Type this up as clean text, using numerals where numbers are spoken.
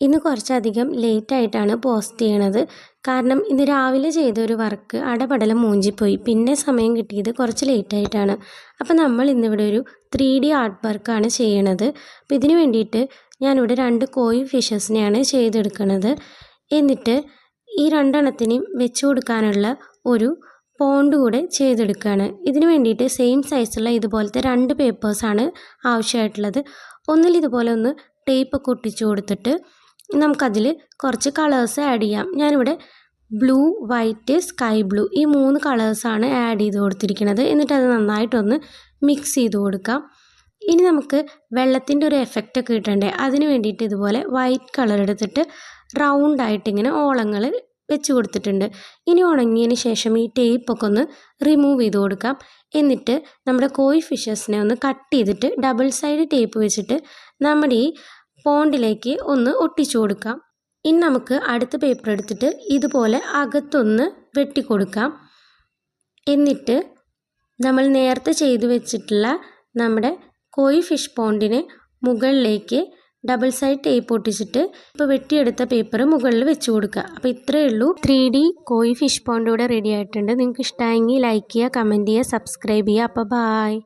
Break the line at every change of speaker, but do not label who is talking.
ഇന്ന് കുറച്ചധികം ലേറ്റായിട്ടാണ് പോസ്റ്റ് ചെയ്യണത്. കാരണം ഇന്ന് രാവിലെ ചെയ്തൊരു വർക്ക് അടപടലം മൂഞ്ചിപ്പോയി. പിന്നെ സമയം കിട്ടിയത് കുറച്ച് ലേറ്റായിട്ടാണ്. അപ്പോൾ നമ്മൾ ഇന്നിവിടെ ഒരു 3D ആർട്ട് വർക്കാണ് ചെയ്യണത്. അപ്പോൾ ഇതിന് വേണ്ടിയിട്ട് ഞാനിവിടെ 2 കോയി ഫിഷസിനെയാണ് ചെയ്തെടുക്കുന്നത്. എന്നിട്ട് ഈ 2 എണ്ണത്തിനെയും വെച്ച് കൊടുക്കാനുള്ള ഒരു പോണ്ട് കൂടെ ചെയ്തെടുക്കുകയാണ്. ഇതിന് വേണ്ടിയിട്ട് സെയിം സൈസുള്ള ഇതുപോലത്തെ 2 പേപ്പേഴ്സാണ് ആവശ്യമായിട്ടുള്ളത്. ഒന്നിൽ ഇതുപോലെ ഒന്ന് ടേപ്പൊക്കെ ഒട്ടിച്ചു കൊടുത്തിട്ട് നമുക്കതിൽ കുറച്ച് കളേഴ്സ് ആഡ് ചെയ്യാം. ഞാനിവിടെ ബ്ലൂ, വൈറ്റ്, സ്കൈ ബ്ലൂ ഈ 3 കളേഴ്സാണ് ആഡ് ചെയ്ത് കൊടുത്തിരിക്കുന്നത്. എന്നിട്ട് അത് നന്നായിട്ടൊന്ന് മിക്സ് ചെയ്ത് കൊടുക്കാം. ഇനി നമുക്ക് വെള്ളത്തിൻ്റെ ഒരു എഫക്റ്റൊക്കെ കിട്ടണ്ടേ, അതിന് വേണ്ടിയിട്ട് ഇതുപോലെ വൈറ്റ് കളർ എടുത്തിട്ട് റൗണ്ടായിട്ടിങ്ങനെ ഓളങ്ങൾ വെച്ച് കൊടുത്തിട്ടുണ്ട്. ഇനി ഉണങ്ങിയതിന് ശേഷം ഈ ടേപ്പൊക്കെ ഒന്ന് റിമൂവ് ചെയ്ത് കൊടുക്കാം. എന്നിട്ട് നമ്മുടെ കോയി ഫിഷസിനെ ഒന്ന് കട്ട് ചെയ്തിട്ട് ഡബിൾ സൈഡ് ടേപ്പ് വെച്ചിട്ട് നമ്മുടെ ഈ പോണ്ടിലേക്ക് ഒന്ന് ഒട്ടിച്ചു കൊടുക്കാം. ഇനി നമുക്ക് അടുത്ത പേപ്പർ എടുത്തിട്ട് ഇതുപോലെ അകത്തൊന്ന് വെട്ടിക്കൊടുക്കാം. എന്നിട്ട് നമ്മൾ നേരത്തെ ചെയ്തു വെച്ചിട്ടുള്ള നമ്മുടെ കോയി ഫിഷ് പോണ്ടിന് മുകളിലേക്ക് ഡബിൾ സൈഡ് ടേപ്പ് ഒട്ടിച്ചിട്ട് ഇപ്പോൾ വെട്ടിയെടുത്ത പേപ്പർ മുകളിൽ വെച്ച് കൊടുക്കുക. അപ്പോൾ ഇത്രയേ ഉള്ളൂ. 3D കോയി ഫിഷ് പോണ്ട് ഇവിടെ റെഡി ആയിട്ടുണ്ട്. നിങ്ങൾക്ക് ഇഷ്ടമായെങ്കിൽ ലൈക്ക് ചെയ്യുക, കമൻറ്റ് ചെയ്യുക, സബ്സ്ക്രൈബ് ചെയ്യുക. അപ്പോൾ ബായ്.